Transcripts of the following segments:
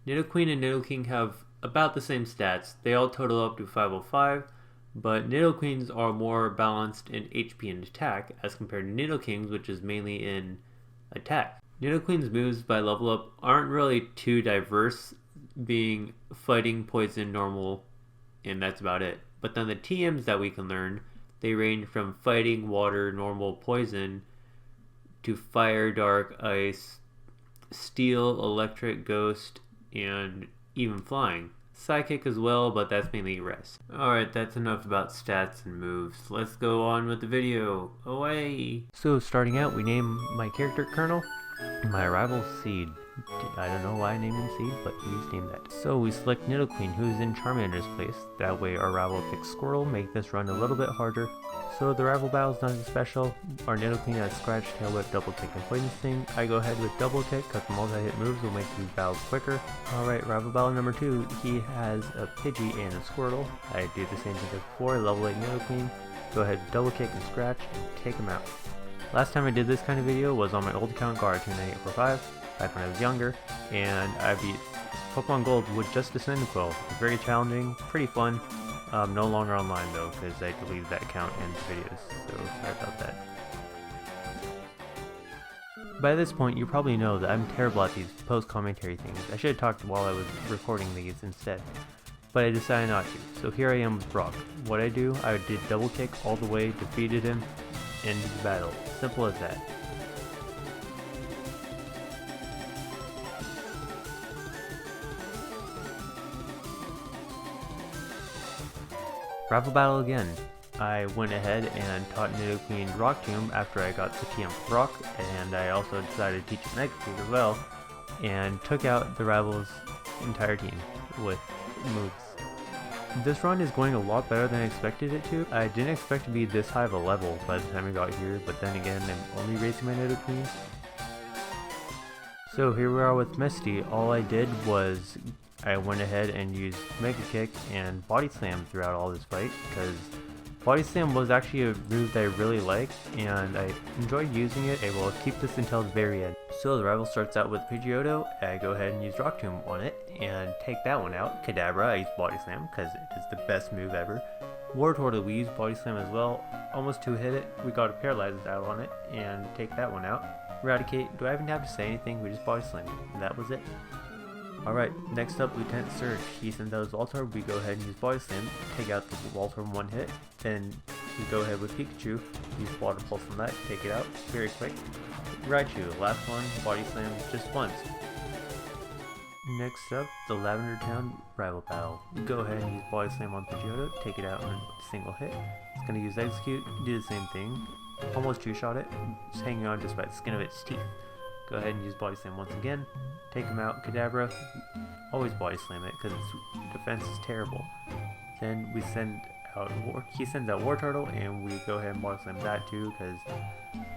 Nidoqueen and Nidoking have about the same stats. They all total up to 505, but Nidoqueens are more balanced in HP and attack as compared to Nidokings, which is mainly in attack. Nidoqueen's moves by level up aren't really too diverse, being fighting, poison, normal, and that's about it. But then the TMs that we can learn, they range from fighting, water, normal, poison, to fire, dark, ice, steel, electric, ghost, and even flying. Psychic as well, but that's mainly rest. Alright, that's enough about stats and moves. Let's go on with the video. Away! So starting out, we name my character Colonel, my rival Seed. I don't know why I named him Seed, but he's named that. So we select Nidoqueen, who's in Charmander's place. That way our rival picks Squirtle, make this run a little bit harder. So the rival battle is nothing special. Our Nidoqueen has Scratch, Tail Whip, Double Kick, and Poison Sting. I go ahead with Double Kick because the multi-hit moves will make these battles quicker. Alright, rival battle number 2. He has a Pidgey and a Squirtle. I do the same thing as before, level 8 Nidoqueen. Go ahead, Double Kick and Scratch, and take him out. Last time I did this kind of video was on my old account, Gar29845, back when I was younger, and I beat Pokemon Gold with just a Cyndaquil. Very challenging, pretty fun. No longer online though, because I deleted that account and the videos, so sorry about that. By this point, you probably know that I'm terrible at these post-commentary things. I should have talked while I was recording these instead, but I decided not to. So here I am with Brock. What I do, I did Double Kick all the way, defeated him, ended the battle. Simple as that. Rival battle again. I went ahead and taught Nidoqueen Rock Tomb after I got the TM for Rock, and I also decided to teach it Mega Kick as well, and took out the rival's entire team with moves. This run is going a lot better than I expected it to. I didn't expect to be this high of a level by the time I got here, but then again, I'm only racing my Nidoqueen. So here we are with Misty. All I did was I went ahead and used Mega Kick and Body Slam throughout all this fight, because Body Slam was actually a move that I really liked, and I enjoyed using it. I will keep this until the very end. So the rival starts out with Pidgeotto. I go ahead and use Rock Tomb on it, and take that one out. Kadabra, I use Body Slam, because it is the best move ever. Wartortle, we use Body Slam as well. Almost 2-hit it. We got a Paralyzed out on it, and take that one out. Eradicate, do I even have to say anything? We just Body Slam it, and that was it. Alright, next up, Lieutenant Surge. He sends out his Voltorb, we go ahead and use Body Slam, take out the Voltorb in one hit, then we go ahead with Pikachu, use Water Pulse on that, take it out, very quick. Raichu, last one, Body Slam just once. Next up, the Lavender Town rival battle. We go ahead and use Body Slam on Pidgeotto, take it out in a single hit. It's going to use Execute, do the same thing, almost two-shot it, just hanging on just by the skin of its teeth. Go ahead and use Body Slam once again. Take him out. Kadabra, always Body Slam it because its defense is terrible. Then we send out he sends out Wartortle, and we go ahead and Body Slam that too because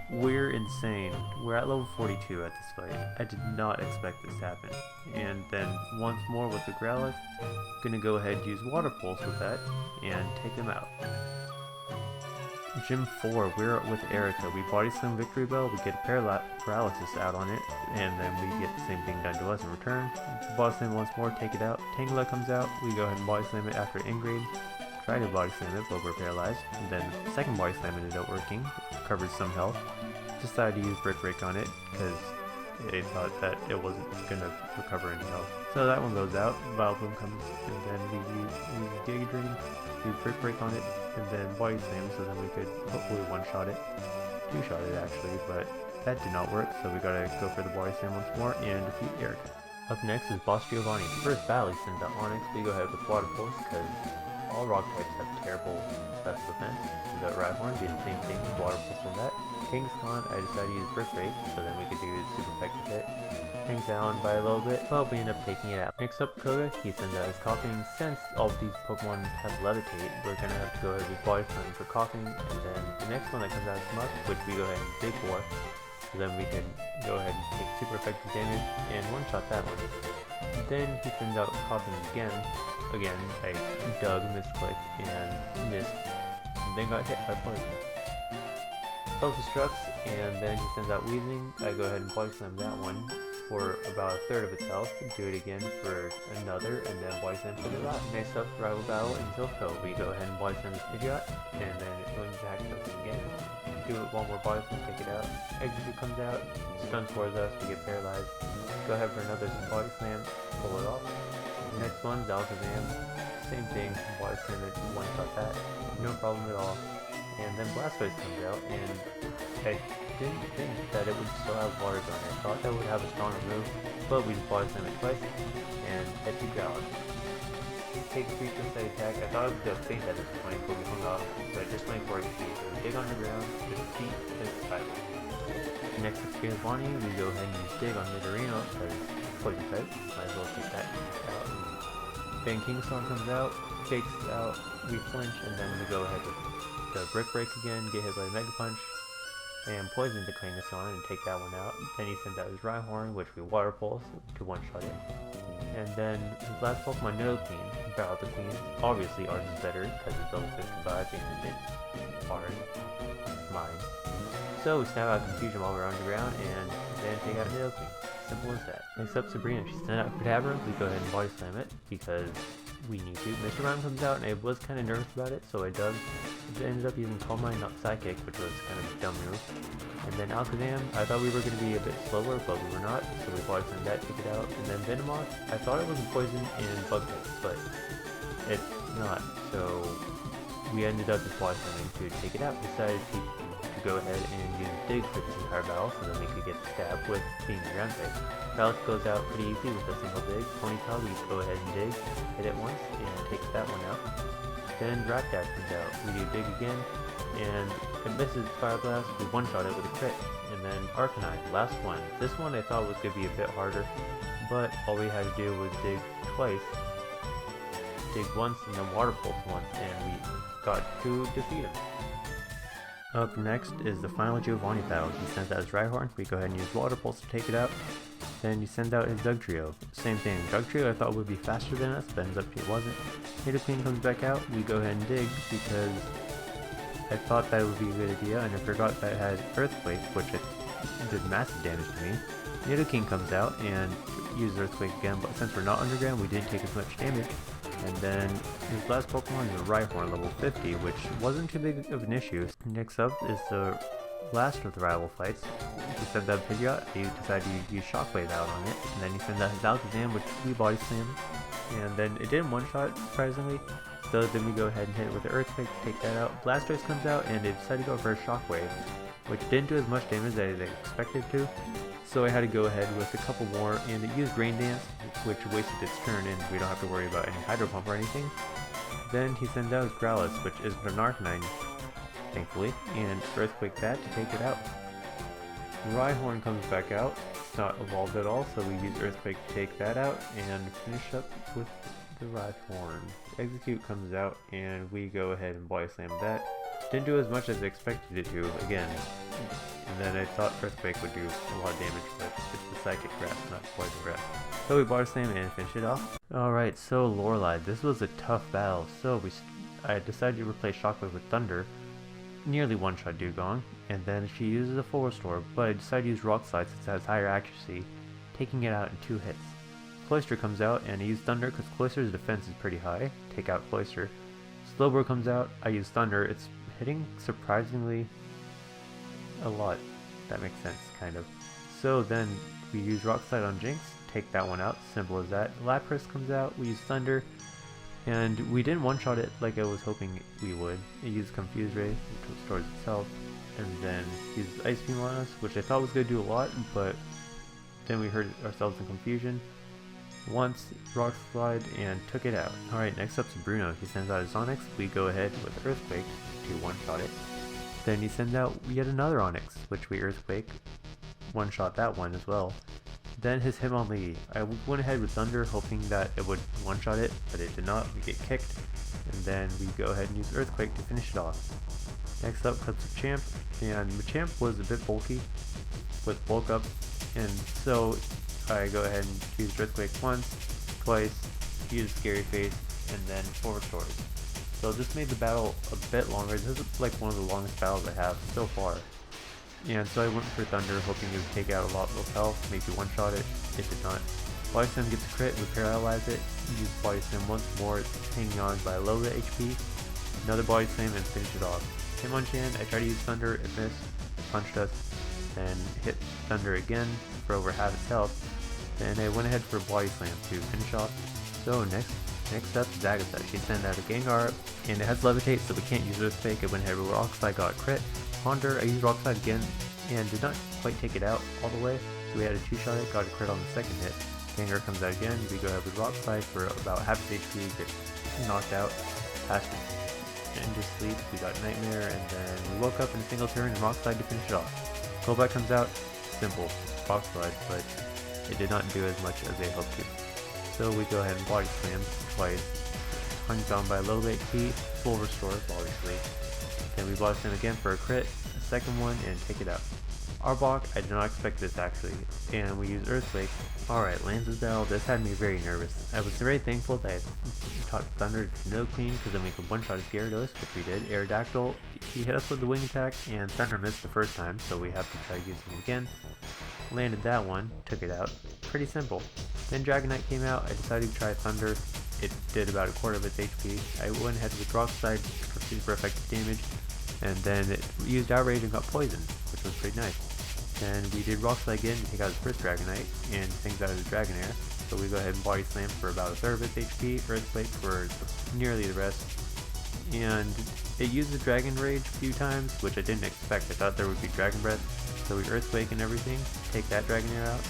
we're insane. We're at level 42 at this fight. I did not expect this to happen. And then once more with the Growlithe, gonna go ahead and use Water Pulse with that and take him out. Gym 4, we're with Erica. We Body Slam Victory Bell, we get a Paralysis out on it, and then we get the same thing done to us in return. Body Slam once more, take it out. Tangela comes out, we go ahead and Body Slam it after Ingrade. Try to Body Slam it, but we're paralyzed. And then second Body Slam ended up working, covers some health. Decided to use Brick Break on it, because they thought that it wasn't going to recover any health. So that one goes out, Vileplume comes, and then we use Giga Drain, do Brick Break on it, and then Body Slam, so then we could hopefully one-shot it. Two-shot it actually, but that did not work, so we gotta go for the Body Slam once more and defeat Erica. Up next is Boss Giovanni. First battle, he sends out Onix. We go ahead with Water Pulse, because all rock types have terrible special defense. We got Rhyhorn, do the same thing with Water Pulse on that. Kingscon, I decided to use Brick Break, so then we could do super effective hit. Hangs down by a little bit, but we end up taking it out. Next up, Koga, he sends out his Coughing. Since all of these Pokemon have Levitate, we're gonna have to go ahead with Body Slam for Coughing, and then the next one that comes out is Muck, which we go ahead and dig for. So then we can go ahead and take super effective damage and one-shot that one. Then he sends out Coughing again. Again, I dug, misclicked, and missed, and then got hit by Poison. Self-destructs, and then he sends out Weezing. I go ahead and Body Slam that one. for about a third of its health. Do it again for another, and then body slam for the last. Next up, rival battle until kill. We go ahead and body slam this Pidgeot, and then it going to attack us again. Do it one more body slam, take it out. Execute comes out, stun towards us, we get paralyzed. Go ahead for another body slam, pull it off. Next one's Alakazam. Same thing, body slam it, one shot that, no problem at all. And then Blastoise comes out, and I didn't think that it would still have water gun. I thought that would have a stronger move, but we just body slam it twice, and head to ground. Take a free side attack. I thought it was going to faint at this point, but we hung off, but just waiting for it to so dig on the ground, defeat this spider. Next experience Bonnie, we go ahead and use dig on Nidorino, because poison type, might as well take that out. Then King Storm comes out, fakes out, we flinch, and then we go ahead with the Brick Break again, get hit by the Mega Punch, and poison the Kangaskhan and take that one out. Then he sends out his Rhyhorn, which we Water Pulse to one-shot it. And then his last Pokemon, Nidoqueen, Battle the Queens. Obviously ours is better because it's level 55 and it's ours, mine. So we snap out Confusion while we're on the ground and then take out Nidoqueen. Simple as that. Next up, Sabrina. She sent out Kadabra. We go ahead and body slam it because we need to. Mr. Rhyme comes out and I was kind of nervous about it, so I dug. It ended up using Calm Mind, not Psychic, which was kind of a dumb move. And then Alakazam, I thought we were going to be a bit slower, but we were not, so we body slammed that, took it out. And then Venomoth, I thought it was a poison and bug type, but it's not, so we ended up just body slamming to take it out. Decided to go ahead and use Dig for this entire battle, so then we could get the stab with being the ground type. Balance goes out pretty easy with a single dig. Ponytail, we go ahead and dig, hit it once, and take that one out. Then Rapdash comes out. We do dig again, and it misses Fire Blast. We one-shot it with a crit. And then Arcanine, last one. This one I thought was going to be a bit harder, but all we had to do was dig twice, dig once, and then Water Pulse once, and we got to defeat him. Up next is the final Giovanni battle. He sends out his Rhyhorn. We go ahead and use Water Pulse to take it out. Then he sends out his Dugtrio. Same thing. Dugtrio I thought would be faster than us, but ends up it wasn't. Nidoqueen comes back out. We go ahead and dig because I thought that would be a good idea, and I forgot that it had Earthquake, which it did massive damage to me. Nidoqueen comes out and uses Earthquake again, but since we're not underground, we didn't take as much damage. And then his last Pokemon is a Rhyhorn, level 50, which wasn't too big of an issue. Next up is the last of the rival fights. He sends out Pidgeot, he decided to use Shockwave out on it, and then he sends out his Alakazam, which we body slammed. And then it didn't one-shot, surprisingly, so then we go ahead and hit it with the Earthquake to take that out. Blastoise comes out, and it decided to go for a Shockwave, which didn't do as much damage as I expected to. So I had to go ahead with a couple more, and it used Rain Dance, which wasted its turn, and we don't have to worry about any Hydro Pump or anything. Then he sends out his Growlithe, which is an Arcanine, thankfully, and Earthquake that to take it out. Rhyhorn comes back out. It's not evolved at all, so we use Earthquake to take that out and finish up with the Rhyhorn. Execute comes out, and we go ahead and body slam that. Didn't do as much as I expected it to, again. And then I thought Earthquake would do a lot of damage, but it's the Psychic Grass, not Poison Grass. So we body slam and finish it off. Alright, so Lorelei, this was a tough battle. So I decided to replace Shockwave with Thunder. Nearly one-shot Dugong, and then she uses a full restore, but I decided to use Rock Slide since it has higher accuracy, taking it out in 2 hits. Cloyster comes out, and I use Thunder because Cloyster's defense is pretty high. Take out Cloyster. Slowbro comes out, I use Thunder. It's hitting surprisingly a lot. That makes sense, kind of. So then we use Rock Slide on Jinx, take that one out, simple as that. Lapras comes out, we use Thunder, and we didn't one-shot it like I was hoping we would. It used Confuse Ray, which restores itself, and then uses Ice Beam on us, which I thought was going to do a lot, but then we hurt ourselves in confusion. Once, Rock Slide, and took it out. Alright, next up is Bruno. He sends out his Onix. We go ahead with Earthquake to one-shot it. Then he sends out yet another Onix, which we Earthquake. One-shot that one as well. Then his Hitmonlee. I went ahead with Thunder, hoping that it would one-shot it, but it did not. We get kicked, and then we go ahead and use Earthquake to finish it off. Next up comes Machamp, and Machamp was a bit bulky with bulk up, and so I go ahead and use Earthquake once, twice, use Scary Face, and then 4 restores. So this made the battle a bit longer. This is like one of the longest battles I have so far. And so I went for Thunder, hoping it would take out a lot of health, maybe one-shot it. It did not. Body Slam gets a crit, we paralyze it, use Body Slam once more, it's hanging on by a little bit HP. Another Body Slam and finish it off. Hitmonchan, I tried to use Thunder, it missed, it punched us, then hit Thunder again for over half its health. Then I went ahead for a Body Slam to finish off. So next up is Agatha. She sent out a Gengar, and it has Levitate, so we can't use Earthquake. I went ahead with Rock Slide, got a crit. Ponder, I used Rock Slide again, and did not quite take it out all the way, so we had a 2-shot it, got a crit on the second hit. Gengar comes out again, we go ahead with Rock Slide for about half its HP, get knocked out, past into sleep, we got Nightmare, and then we woke up in a single turn and Rock Slide to finish it off. Golbat comes out, simple, Rock Slide, but it did not do as much as they hoped to. So we go ahead and Body Slam twice, hung down by a little bit HP, full restore, obviously. Then we Body Slam again for a crit, a second one, and take it out. Arbok, I did not expect this actually, and we use Earthquake. Alright, Lance's Battle, this had me very nervous. I was very thankful that I taught Thunder to Nidoqueen, because then we could one-shot his Gyarados, which we did. Aerodactyl, he hit us with the wing attack, and Thunder missed the first time, so we have to try using it again. Landed that one, took it out. Pretty simple. Then Dragonite came out, I decided to try Thunder. It did about a quarter of its HP. I went ahead with Rock Slide for super effective damage, and then it used Outrage and got poisoned, which was pretty nice. Then we did Rock Slide again to take out his first Dragonite, and things out of his Dragonair. So we go ahead and Body Slam for about a third of its HP, Earthquake for nearly the rest. And it used the Dragon Rage a few times, which I didn't expect. I thought there would be Dragon Breath. So we Earthquake and everything, take that Dragonair out.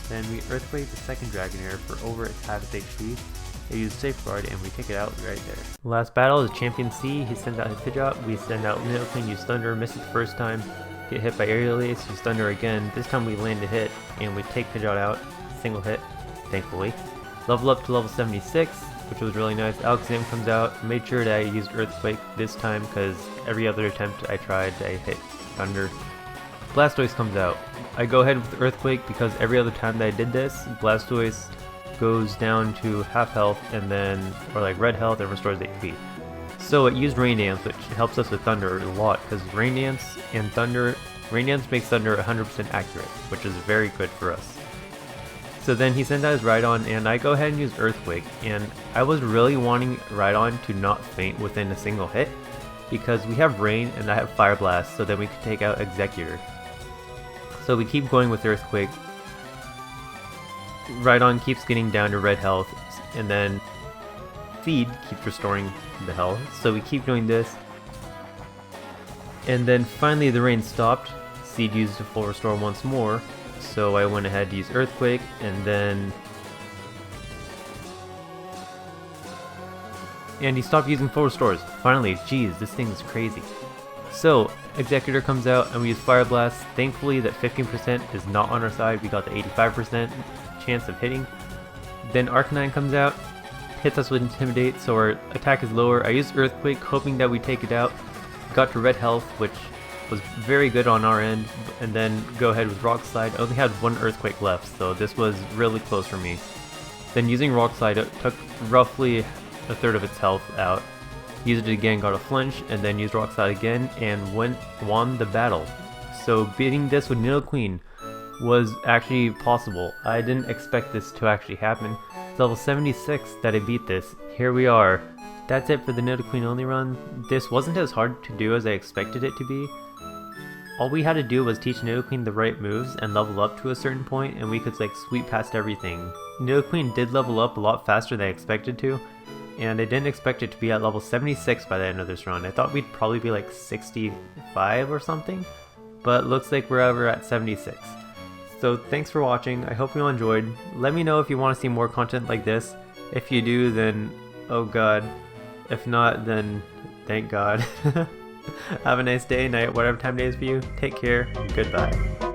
Then we Earthquake the second Dragonair for over its half its HP. They use Safeguard and we take it out right there. Last battle is Champion C. He sends out his Pidgeot. We send out Nidoqueen, use Thunder, miss it the first time. Get hit by Aerial Ace, use Thunder again. This time we land a hit and we take Pidgeot out. Single hit, thankfully. Level up to level 76, which was really nice. Alakazam comes out. Made sure that I used Earthquake this time because every other attempt I tried, I hit Thunder. Blastoise comes out. I go ahead with Earthquake because every other time that I did this, Blastoise goes down to half health and then, or like red health, and restores HP. So it used Rain Dance, which helps us with Thunder a lot because Rain Dance and Thunder, Rain Dance makes Thunder 100% accurate, which is very good for us. So then he sends out his Rhydon and I go ahead and use Earthquake, and I was really wanting Rhydon to not faint within a single hit because we have Rain and I have Fire Blast, so then we can take out Executor. So we keep going with Earthquake. Rhydon keeps getting down to red health, and then Feed keeps restoring the health, so we keep doing this. And then finally the rain stopped. Seed used a full restore once more, so I went ahead to use Earthquake, and then he stopped using full restores. Finally, geez, this thing is crazy. So Executor comes out and we use Fire Blast. Thankfully that 15% is not on our side, we got the 85% chance of hitting. Then Arcanine comes out, hits us with Intimidate, so our attack is lower. I used Earthquake hoping that we take it out. Got to red health, which was very good on our end, and then go ahead with Rock Slide. I only had one Earthquake left, so this was really close for me. Then using Rock Slide, it took roughly a third of its health out. Used it again, got a flinch, and then used Rock Slide again, and won the battle. So beating this with Nidoqueen was actually possible. I didn't expect this to actually happen. Level 76 that I beat this. Here we are. That's it for the Nidoqueen only run. This wasn't as hard to do as I expected it to be. All we had to do was teach Nidoqueen the right moves and level up to a certain point, and we could like sweep past everything. Nidoqueen did level up a lot faster than I expected to, and I didn't expect it to be at level 76 by the end of this run. I thought we'd probably be like 65 or something, but looks like we're over at 76. So thanks for watching, I hope you all enjoyed. Let me know if you want to see more content like this. If you do, then oh god. If not, then thank god. Have a nice day, night, whatever time it is for you. Take care, and goodbye.